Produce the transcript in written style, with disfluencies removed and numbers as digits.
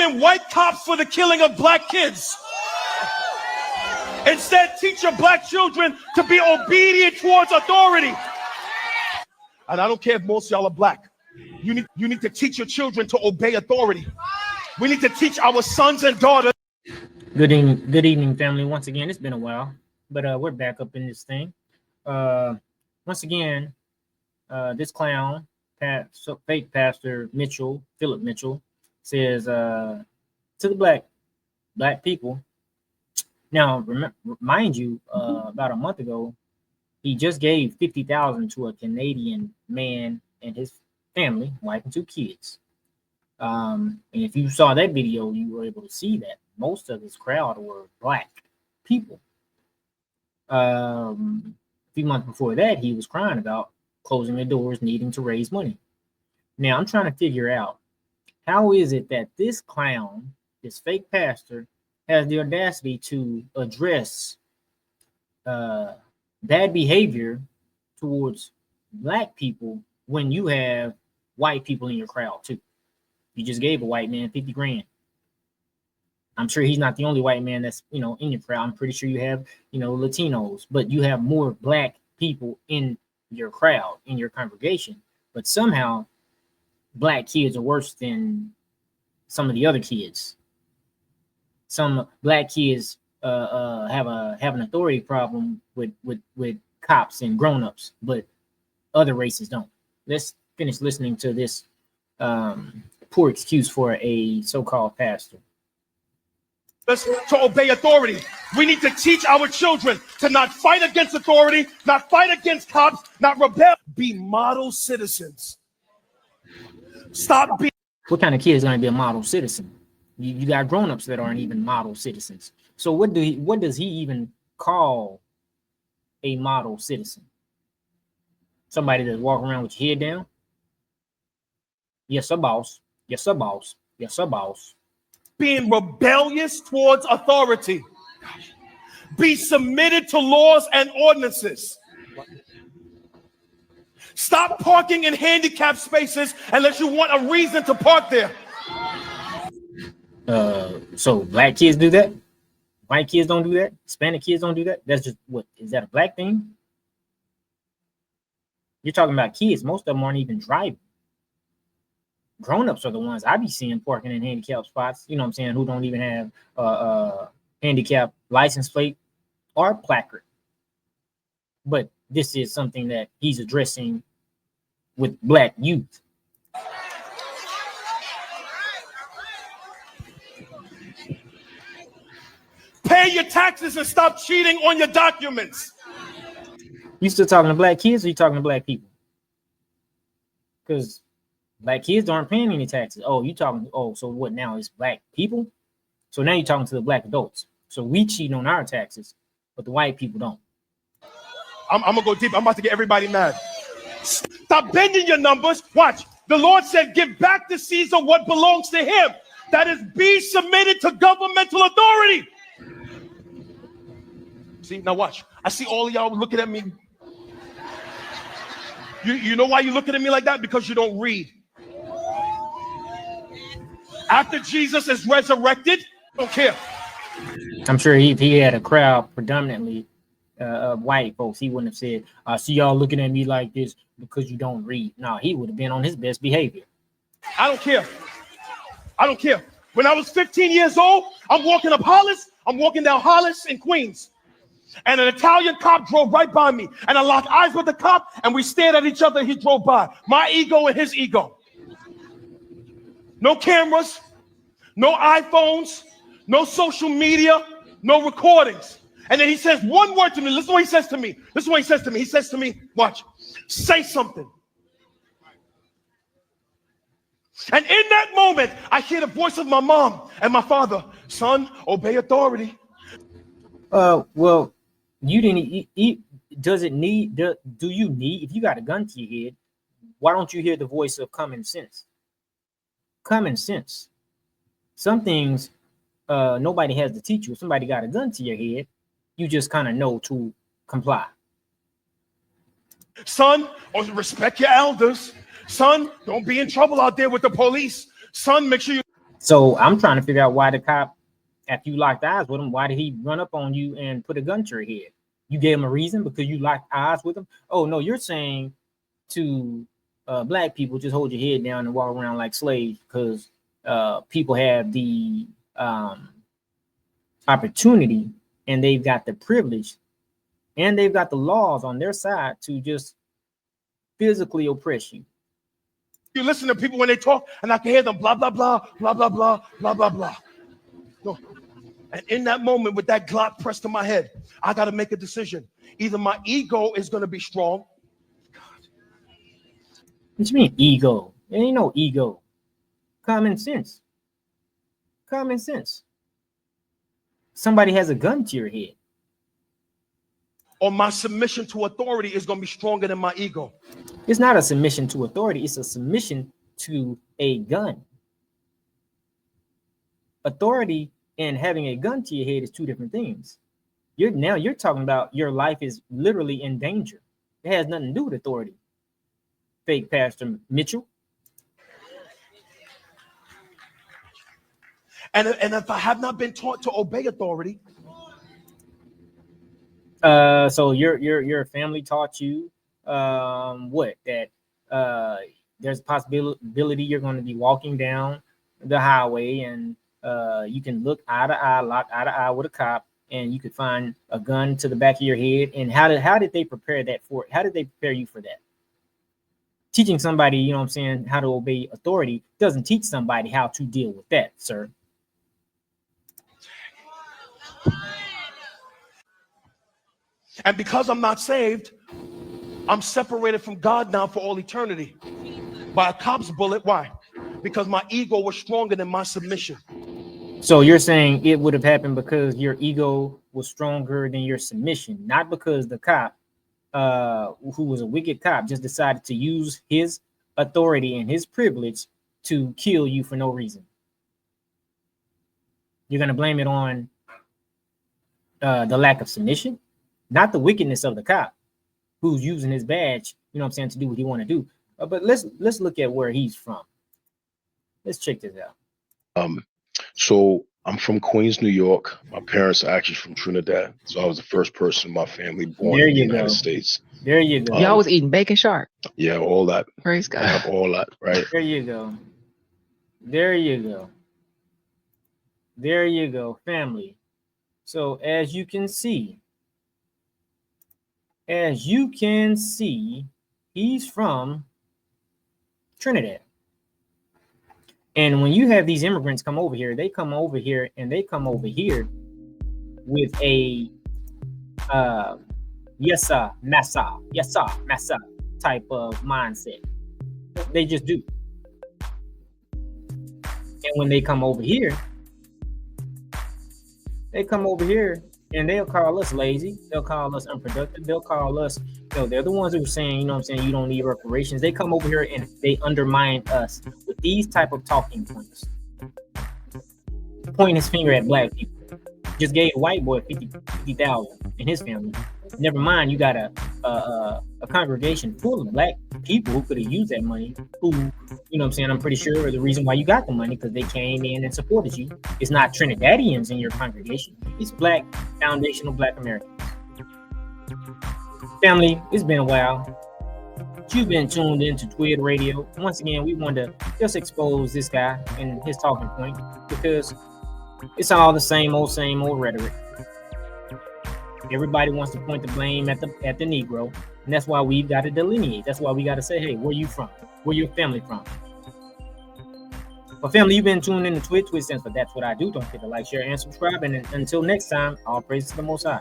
blaming white cops for the killing of black kids. Instead, teach your black children to be obedient towards authority. And I don't care if most of y'all are black. You need to teach your children to obey authority. We need to teach our sons and daughters. Good evening, family. Once again, it's been a while, but we're back up in this thing. Once again, this clown, fake pastor Philip Mitchell, says to the black people. Now, mind you, about a month ago, he just gave $50,000 to a Canadian man and his family, wife and 2 kids. And if you saw that video, you were able to see that most of his crowd were black people. A few months before that, he was crying about closing the doors, needing to raise money. Now, I'm trying to figure out, how is it that this clown, this fake pastor, has the audacity to address bad behavior towards black people when you have white people in your crowd too? You just gave a white man 50 grand. I'm sure he's not the only white man that's, in your crowd. I'm pretty sure you have, Latinos, but you have more black people in your crowd, in your congregation. But somehow black kids are worse than some of the other kids. Some black kids have an authority problem with cops and grown-ups, but other races don't. Let's finish listening to this poor excuse for a so-called pastor. To obey authority. We need to teach our children to not fight against authority, not fight against cops, not rebel. Be model citizens. Stop being. What kind of kid is going to be a model citizen? You got grown-ups that aren't even model citizens. So what does he even call a model citizen? Somebody that's walking around with your head down? Yes, sir, boss. Yes, sir, boss. Yes, sir, boss. Being rebellious towards authority. Be submitted to laws and ordinances. Stop parking in handicapped spaces unless you want a reason to park there. So black kids do that? White kids don't do that? Hispanic kids don't do that? That's just what? Is that a black thing? You're talking about kids. Most of them aren't even driving. Grown-ups are the ones I be seeing parking in handicapped spots, you know what I'm saying, who don't even have a handicap license plate or placard. But this is something that he's addressing with black youth. Pay your taxes and stop cheating on your documents. You still talking to black kids, or you talking to black people? Because black kids aren't paying any taxes. Oh, you talking? Oh, so what now? It's black people. So now you're talking to the black adults. So we cheat on our taxes, but the white people don't. I'm gonna go deep. I'm about to get everybody mad. Stop bending your numbers. Watch. The Lord said, "Give back to Caesar what belongs to him." That is, be submitted to governmental authority. See, now watch. I see all of y'all looking at me. You know why you're looking at me like that? Because you don't read. After Jesus is resurrected, I don't care. I'm sure if he had a crowd predominantly of white folks, he wouldn't have said, "I see y'all looking at me like this because you don't read." No, he would have been on his best behavior. I don't care. I don't care. When I was 15 years old, I'm walking up Hollis. I'm walking down Hollis in Queens. And an Italian cop drove right by me. And I locked eyes with the cop, and we stared at each other, and he drove by. My ego and his ego. No cameras, no iPhones, no social media, no recordings. And then he says one word to me. Listen to what he says to me. This is what he says to me. He says to me, watch, say something. And in that moment, I hear the voice of my mom and my father. Son, obey authority. Well, you didn't eat. Does it need? Do you need? If you got a gun to your head, why don't you hear the voice of common sense? Common sense. Some things nobody has to teach you. If somebody got a gun to your head, you just kind of know to comply. Son, respect your elders. Son, don't be in trouble out there with the police. Son, make sure you. So I'm trying to figure out why the cop, after you locked eyes with him, why did he run up on you and put a gun to your head? You gave him a reason because you locked eyes with him? Oh, no, you're saying to black people, just hold your head down and walk around like slaves because people have the opportunity and they've got the privilege and they've got the laws on their side to just physically oppress you. You listen to people when they talk, and I can hear them blah, blah, blah, blah, blah, blah, blah, blah, blah. No. And in that moment, with that Glock pressed to my head, I got to make a decision. Either my ego is going to be strong. What you mean ego? There ain't no ego. Common sense. Common sense. Somebody has a gun to your head. Or my submission to authority is going to be stronger than my ego. It's not a submission to authority. It's a submission to a gun. Authority and having a gun to your head is two different things. You're talking about your life is literally in danger. It has nothing to do with authority. Fake Pastor Mitchell. And if I have not been taught to obey authority. So your family taught you what? That there's a possibility you're going to be walking down the highway and you can look eye to eye, lock eye to eye with a cop, and you could find a gun to the back of your head. And how did they prepare that for? How did they prepare you for that? Teaching somebody, you know what I'm saying, how to obey authority doesn't teach somebody how to deal with that, sir. And because I'm not saved, I'm separated from God now for all eternity by a cop's bullet. Why? Because my ego was stronger than my submission. So you're saying it would have happened because your ego was stronger than your submission, not because the cop, who was a wicked cop, just decided to use his authority and his privilege to kill you for no reason. You're going to blame it on the lack of submission, not the wickedness of the cop who's using his badge, you know what I'm saying, to do what he want to do. But let's look at where he's from. Let's check this out. So I'm from Queens, New York. My parents are actually from Trinidad. So I was the first person in my family born in the United States. There you go. Y'all was eating bacon shark. Yeah, all that. Praise God. I have all that, right? There you go. There you go. There you go, family. So as you can see, he's from Trinidad. And when you have these immigrants come over here, they come over here with a yes sir, massa type of mindset. They just do. And when they come over here and they'll call us lazy. They'll call us unproductive. They'll call us, they're the ones who are saying, you know what I'm saying, you don't need reparations. They come over here and they undermine us with these type of talking points. Pointing his finger at black people. Just gave a white boy 50,000 in his family. Never mind, you got a congregation full of black people who could have used that money, who, you know what I'm saying, I'm pretty sure the reason why you got the money because they came in and supported you. It's not Trinidadians in your congregation. It's black, foundational black Americans. Family, it's been a while. You've been tuned into TWID Radio. Once again, we wanted to just expose this guy and his talking point because it's all the same old rhetoric. Everybody wants to point the blame at the Negro, and that's why we've got to delineate. That's why we got to say, hey, where you from? Where your family from? But family, you've been tuned in to TWID stands for That's What I Do. Don't forget to like, share, and subscribe. And until next time, all praise to the Most High.